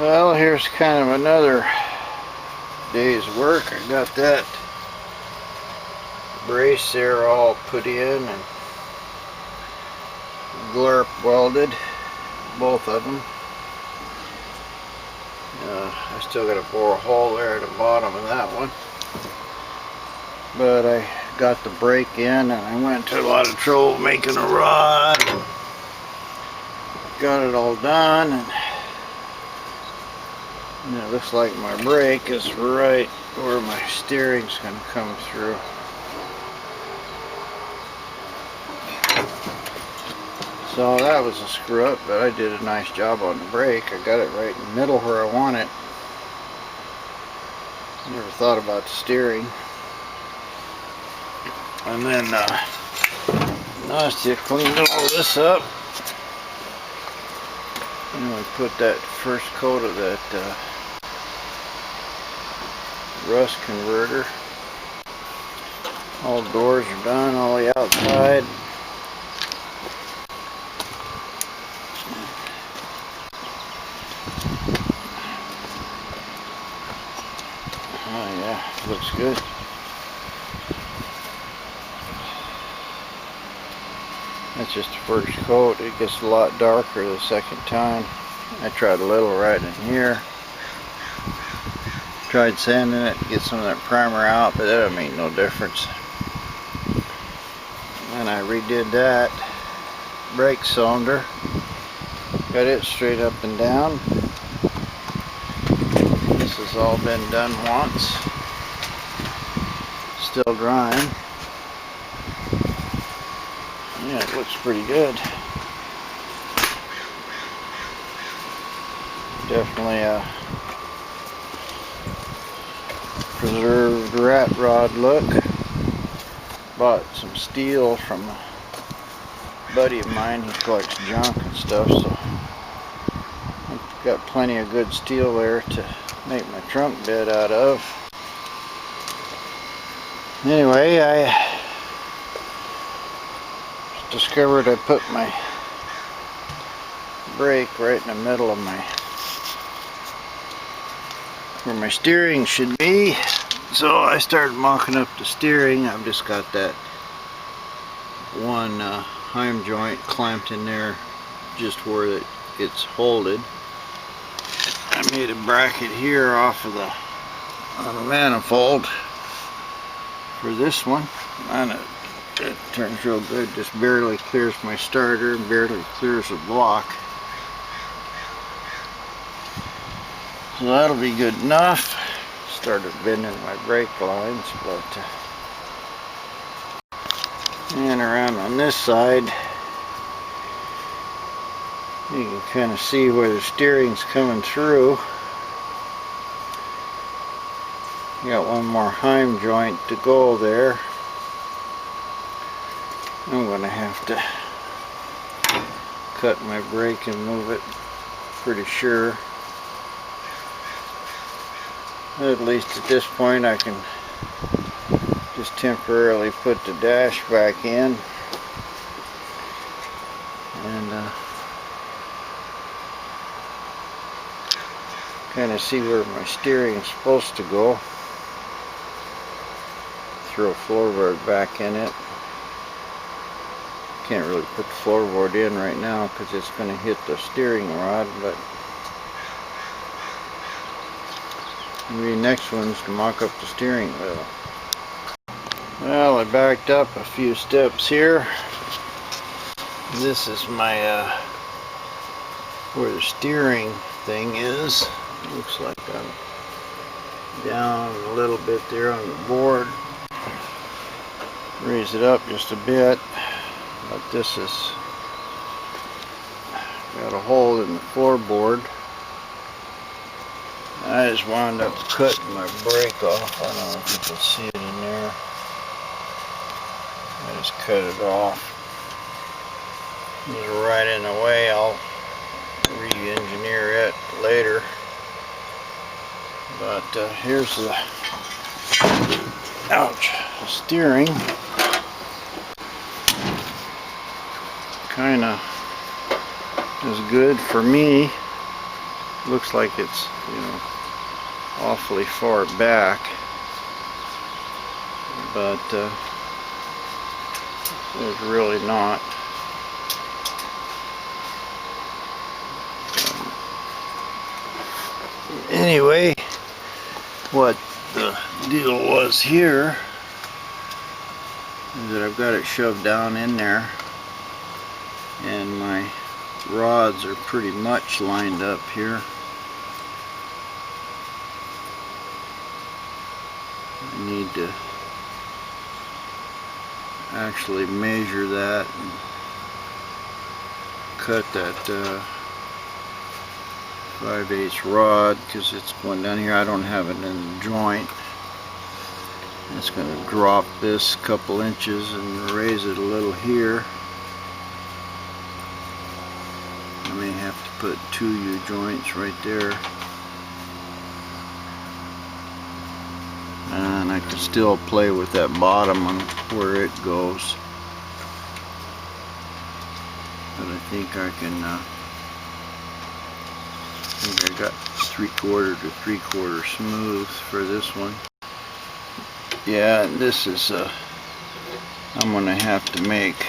Well, here's kind of another day's work. I got that brace there all put in and glurp welded, both of them. I still got to bore a hole there at the bottom of that one, but I got the brake in and I went to a lot of trouble making a rod and got it all done, and it looks like my brake is right where my steering's going to come through. So that was a screw up, but I did a nice job on the brake. I got it right in the middle where I want it. Never thought about the steering. And then Nastia cleaned all this up. And we put that first coat of that rust converter. All doors are done, all the outside. Oh yeah, looks good. That's just the first coat. It gets a lot darker the second time. I tried a little right in here. Tried sanding it to get some of that primer out, but that made no difference. And I redid that brake cylinder. Got it straight up and down. This has all been done once. Still drying. Yeah, it looks pretty good. Definitely a preserved rat rod look. Bought some steel from a buddy of mine. He collects junk and stuff, so I've got plenty of good steel there to make my trunk bed out of. Anyway, I discovered I put my brake right in the middle of where my steering should be, so I started mocking up the steering. I've just got that one heim joint clamped in there just where it's holded. I made a bracket here off of on the manifold for this one, and it turns real good. Just barely clears my starter and barely clears the block. So that'll be good enough. Started bending my brake lines, but and around on this side you can kind of see where the steering's coming through. Got one more heim joint to go there. I'm going to have to cut my brake and move it, pretty sure. At least at this point I can just temporarily put the dash back in and kind of see where my steering is supposed to go. Throw a floorboard back in it. Can't really put the floorboard in right now because it's going to hit the steering rod, but maybe the next one's to mock up the steering wheel. Well, I backed up a few steps here. This is my where the steering thing is. Looks like I'm down a little bit there on the board. Raise it up just a bit, but this is got a hole in the floorboard. I just wound up cutting my brake off. I don't know if you can see it in there. I just cut it off. It's right in the way. I'll re-engineer it later. But here's the steering. Kind of is good for me. looks like it's, awfully far back, but it's really not. Anyway, what the deal was here is that I've got it shoved down in there, and my rods are pretty much lined up here. I need to actually measure that and cut that 5/8 rod, because it's going down here. I don't have it in the joint. It's going to drop this couple inches and raise it a little here. I may have to put 2 U-joints right there. And I can still play with that bottom on where it goes. But I think I can, I think I got 3/4 to 3/4 smooth for this one. Yeah, this is, I'm going to have to make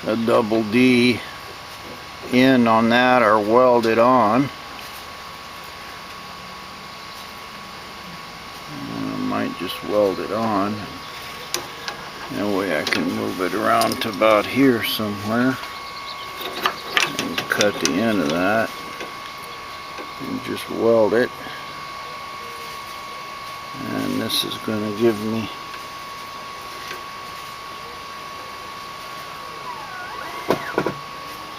a double D in on that or weld it on. I might just weld it on. That way I can move it around to about here somewhere and cut the end of that and just weld it. And this is going to give me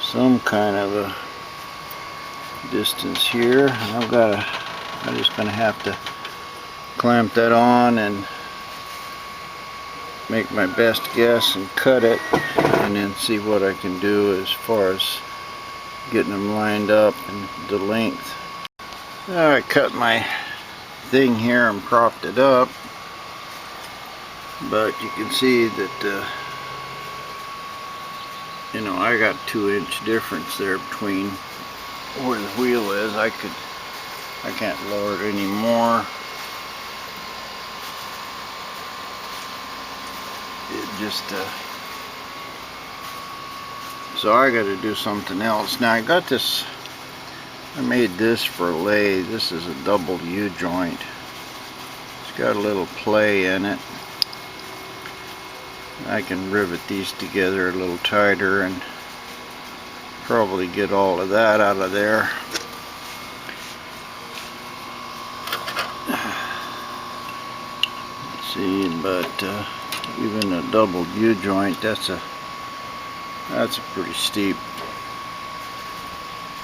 some kind of a distance here. I'm just going to have to clamp that on and make my best guess and cut it, and then see what I can do as far as getting them lined up and the length. I cut my thing here and propped it up, but you can see that I got 2-inch difference there between where the wheel is. I can't lower it anymore. It just so I got to do something else. Now I got this, I made this for a lathe. This is a double U-joint. It's got a little play in it. I can rivet these together a little tighter and probably get all of that out of there. Let's see, but even a double U-joint, that's a pretty steep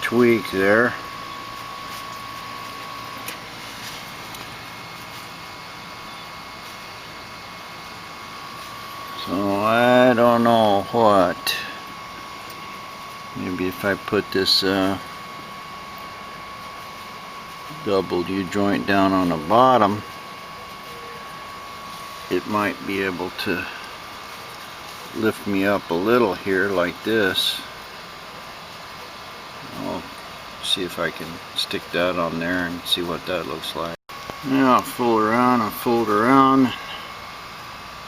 tweak there. So I don't know what. Maybe if I put this double U-joint down on the bottom, it might be able to lift me up a little here like this. I'll see if I can stick that on there and see what that looks like. Now I'll fool around and fold around.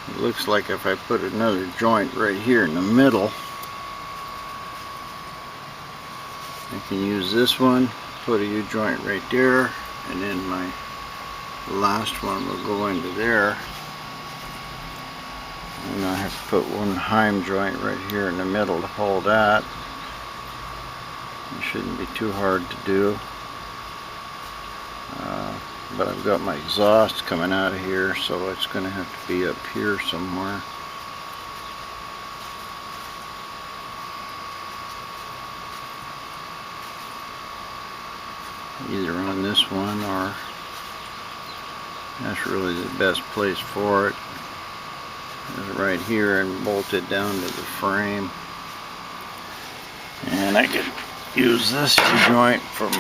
It looks like if I put another joint right here in the middle, I can use this one, put a U-joint right there, and then my last one will go into there. And I have to put one Heim joint right here in the middle to hold that. It shouldn't be too hard to do. But I've got my exhaust coming out of here, so it's going to have to be up here somewhere. Either on this one, or that's really the best place for it. Is right here, and bolt it down to the frame. And I could use this joint for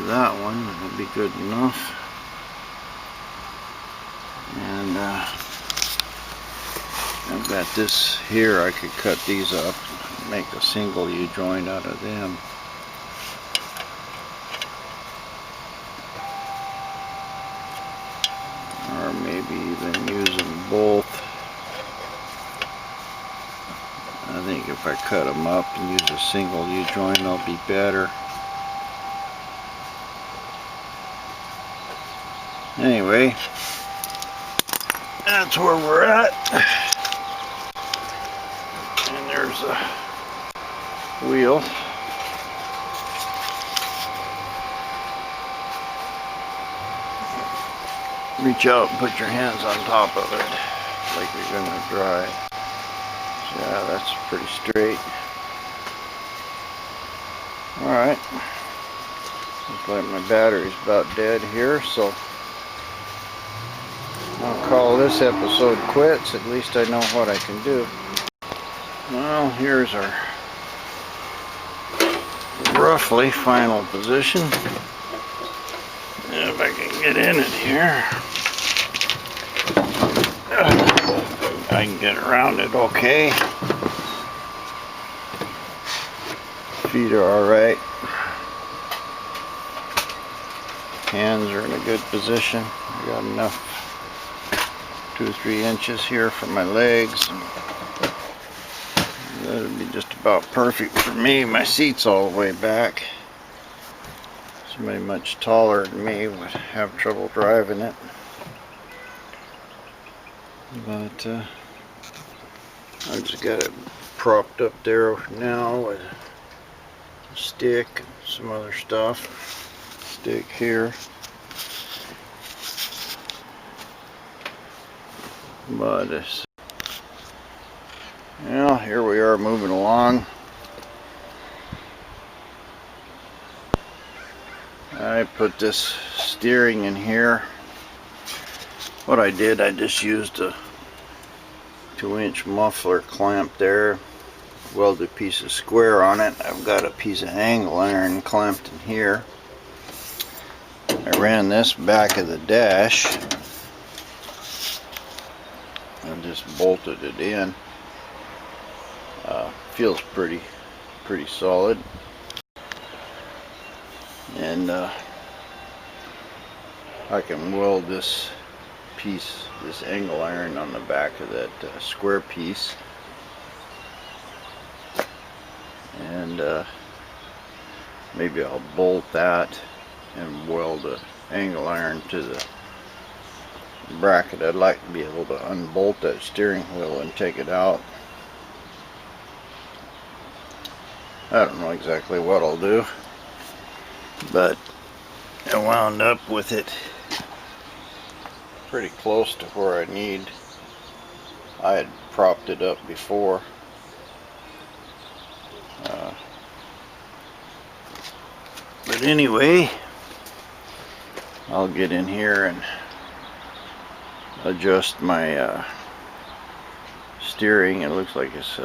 that one. That'll be good enough. And I've got this here. I could cut these up make a single U-joint out of them. Or maybe even use them both. I think if I cut them up and use a single U-joint, they'll be better. Anyway, that's where we're at. And there's a wheel. Reach out and put your hands on top of it like you're going to drive. So yeah, that's pretty straight. Alright. Looks like my battery's about dead here, so I'll call this episode quits. At least I know what I can do. Well, here's our roughly final position. If I can get in it here, I can get around it okay. Feet are alright. Hands are in a good position. I got enough 2 or 3 inches here for my legs. That'll be just about perfect for me. My seat's all the way back. Somebody much taller than me would have trouble driving it. But I just got it propped up there now with a stick and some other stuff. Stick here. But it's, well, here we are moving along. I put this steering in here. What I did, I just used a 2-inch muffler clamp there, welded a piece of square on it. I've got a piece of angle iron clamped in here. I ran this back of the dash and just bolted it in. Feels pretty solid. And I can weld this piece, this angle iron on the back of that square piece, and maybe I'll bolt that and weld an angle iron to the bracket. I'd like to be able to unbolt that steering wheel and take it out. I don't know exactly what I'll do, but I wound up with it pretty close to where I need. I had propped it up before. But anyway, I'll get in here and adjust my steering. It looks like it's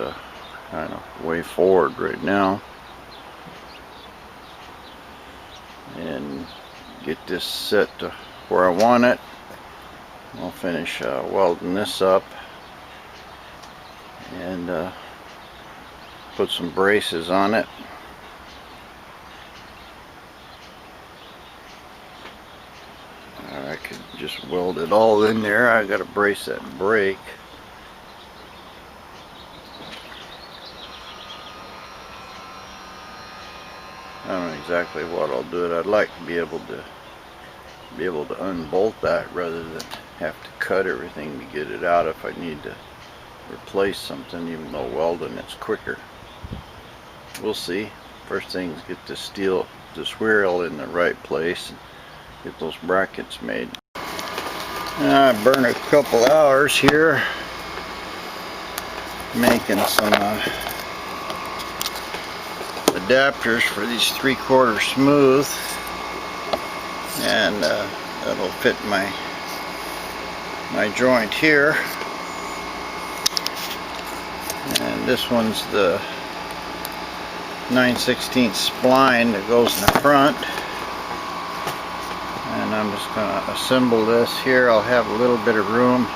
kind of way forward right now. And get this set to where I want it. I'll finish welding this up and put some braces on it. I could just weld it all in there. I got to brace that brake. I don't know exactly what I'll do. I'd like to be able to unbolt that rather than have to cut everything to get it out if I need to replace something, even though welding it's quicker. We'll see. First thing is get this wheel in the right place and get those brackets made. I burned a couple hours here making some adapters for these 3/4 smooth, and that'll fit my joint here. And this one's the 9/16 spline that goes in the front. And I'm just going to assemble this here. I'll have a little bit of room.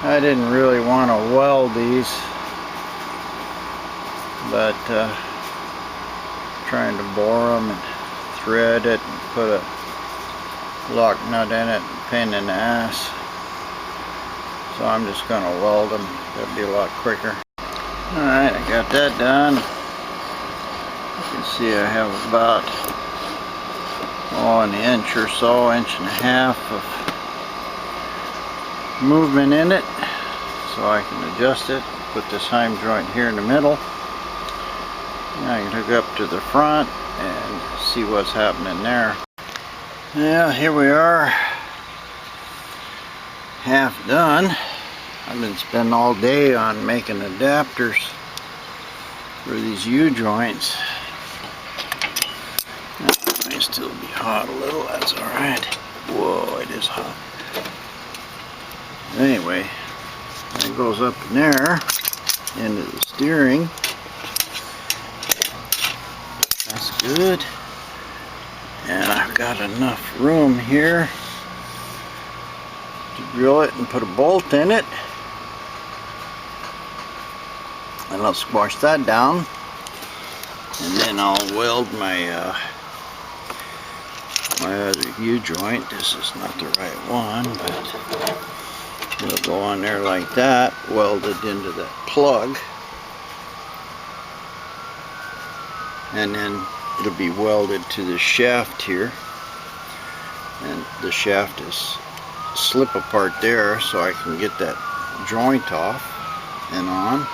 I didn't really want to weld these but trying to bore them and thread it and put a lock nut in it and pain in the ass. So I'm just going to weld them. That'd be a lot quicker. Alright, I got that done. You can see I have about an inch or so, inch and a half of movement in it, so I can adjust it. Put this heim joint here in the middle. Now I can hook up to the front and see what's happening there. Yeah, here we are, half done. I've been spending all day on making adapters for these U-joints. It may still be hot a little, that's alright. Whoa, it is hot. Anyway, it goes up in there into the steering. That's good. And I've got enough room here to drill it and put a bolt in it. And I'll squash that down. And then I'll weld my my other U-joint. This is not the right one, but it'll go on there like that, welded into that plug. And then it'll be welded to the shaft here. And the shaft is slip apart there, so I can get that joint off and on.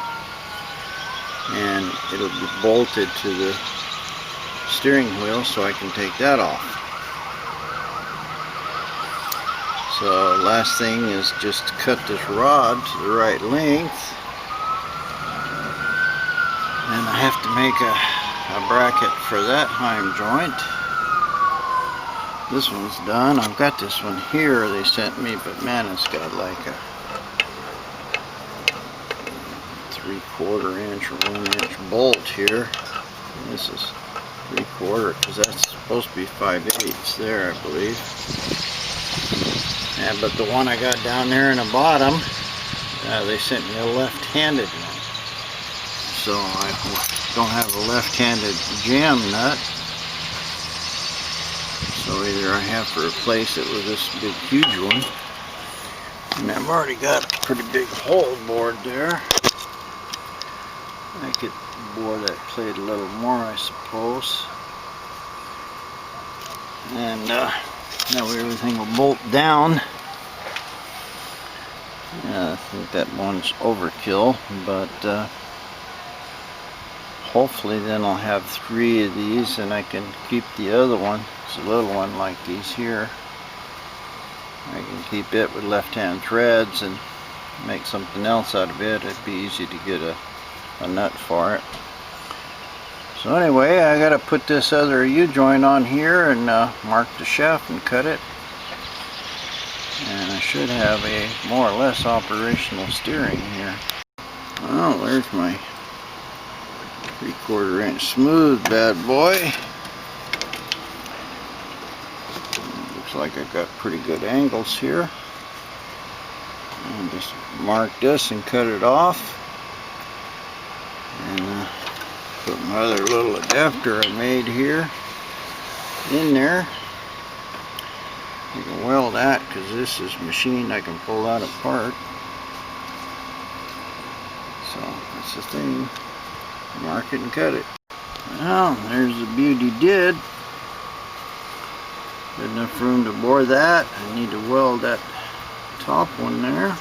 And it'll be bolted to the steering wheel, so I can take that off. So last thing is just to cut this rod to the right length, and I have to make a bracket for that heim joint. This one's done. I've got this one here they sent me, but man, it's got like a 3/4 inch or 1 inch bolt here. And this is 3/4, because that's supposed to be 5/8 there, I believe. Yeah, but the one I got down there in the bottom, they sent me a left-handed one. So I don't have a left-handed jam nut. So either I have to replace it with this big huge one. And I've already got a pretty big hole bored there. I could bore that plate a little more, I suppose. And that way everything will bolt down. Yeah, I think that one's overkill, but hopefully then I'll have 3 of these and I can keep the other one. It's a little one like these here. I can keep it with left-hand threads and make something else out of it. It'd be easy to get a nut for it. So anyway, I gotta put this other U-joint on here and mark the shaft and cut it. And I should have a more or less operational steering here. Well, there's my 3/4 inch smooth bad boy. Looks like I got pretty good angles here. And just mark this and cut it off. And put my other little adapter I made here in there. You can weld that because this is machined. I can pull that apart. So that's the thing. Mark it and cut it. Well, there's the beauty did. Good enough room to bore that. I need to weld that top one there.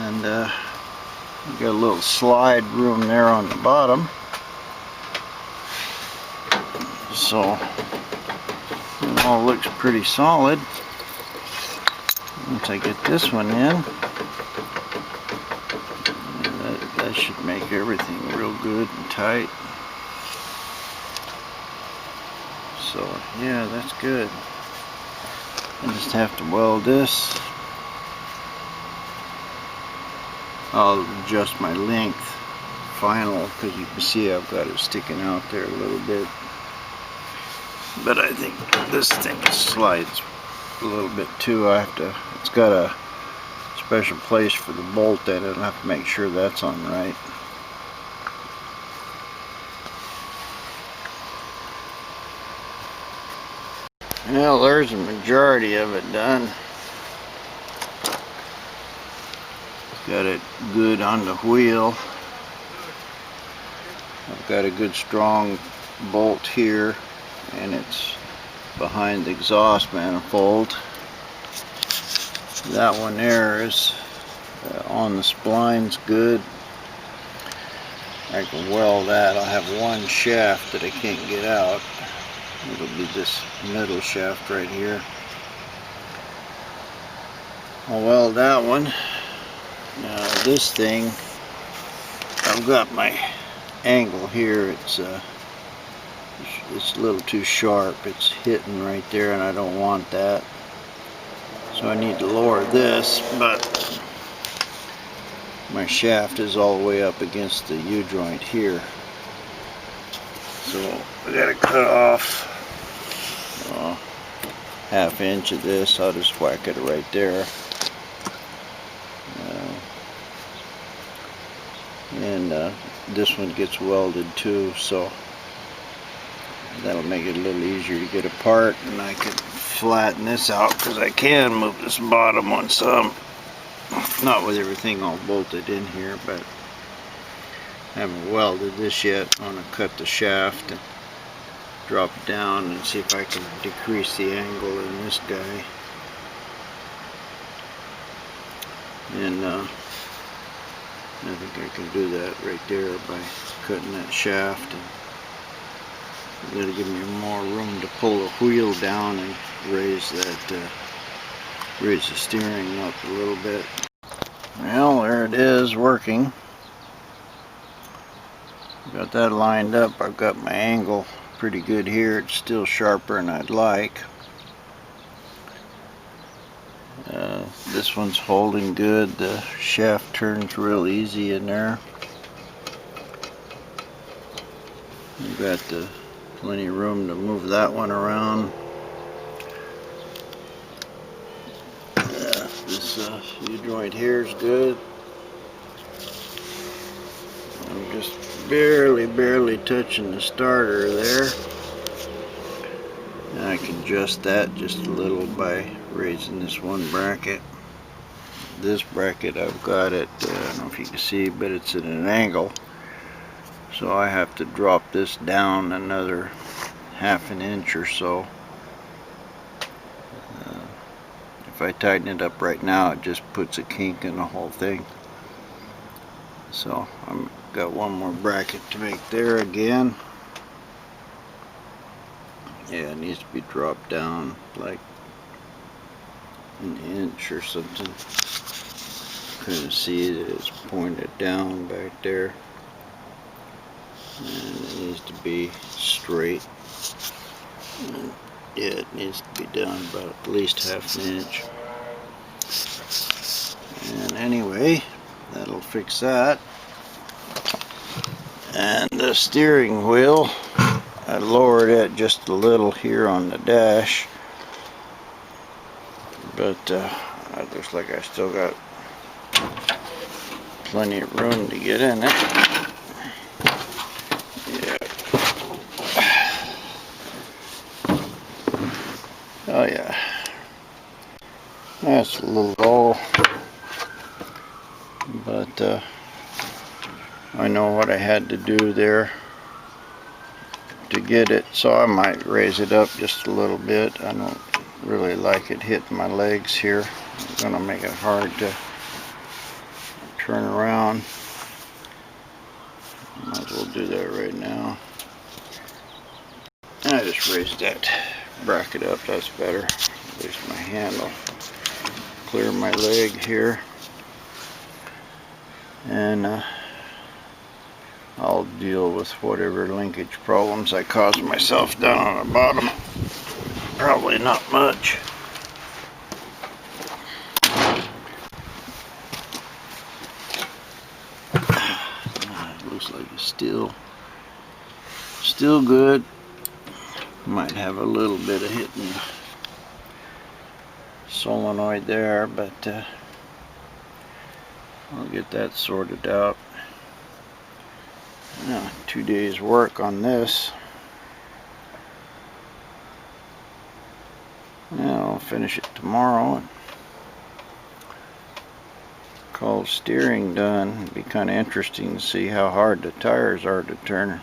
And got a little slide room there on the bottom. So it all looks pretty solid. Once I get this one in, that should make everything real good and tight. So yeah, that's good. I just have to weld this. I'll adjust my length final, because you can see I've got it sticking out there a little bit. But I think this thing slides a little bit too. It's got a special place for the bolt in it. I'll have to make sure that's on right. Well, there's a majority of it done. Got it good on the wheel. I've got a good strong bolt here, and it's behind the exhaust manifold. That one there is on the splines good. I can weld that. I'll have one shaft that I can't get out. It'll be this middle shaft right here. I'll weld that one. Now this thing, I've got my angle here. It's a little too sharp. It's hitting right there, and I don't want that. So I need to lower this, but my shaft is all the way up against the U-joint here. So I gotta cut off ½ inch of this. I'll just whack it right there. And this one gets welded too, so that'll make it a little easier to get apart, and I can flatten this out because I can move this bottom one some. Not with everything all bolted in here, but I haven't welded this yet. I want to cut the shaft and drop it down and see if I can decrease the angle in this guy. And I think I can do that right there by cutting that shaft. And it'll give me more room to pull the wheel down and raise that, raise the steering up a little bit. Well, there it is, working. Got that lined up. I've got my angle pretty good here. It's still sharper than I'd like. This one's holding good. The shaft turns real easy in there. You've got plenty of room to move that one around. This U-joint here is good. I'm just barely touching the starter there. And I can adjust that just a little by raising this one bracket. This bracket, I've got it, I don't know if you can see, but it's at an angle. So I have to drop this down another ½ inch or so. If I tighten it up right now, it just puts a kink in the whole thing. So I've got one more bracket to make there again. Yeah, it needs to be dropped down like an inch or something. Couldn't see that it's pointed down back there. And it needs to be straight. And yeah, it needs to be down about at least ½ inch. And anyway, that'll fix that. And the steering wheel, I lowered it just a little here on the dash, but it looks like I still got plenty of room to get in it. Yeah. Oh yeah. That's a little low, but I know what I had to do there to get it, so I might raise it up just a little bit. I don't really like it hitting my legs here. It's going to make it hard to turn around. Might as well do that right now. And I just raised that bracket up, that's better. At least my hand will clear my leg here. And I'll deal with whatever linkage problems I cause myself down on the bottom. Probably not much. It looks like it's still good. Might have a little bit of hitting solenoid there, but I'll get that sorted out. 2 days work on this. Yeah, I'll finish it tomorrow and call steering done. It'd be kind of interesting to see how hard the tires are to turn.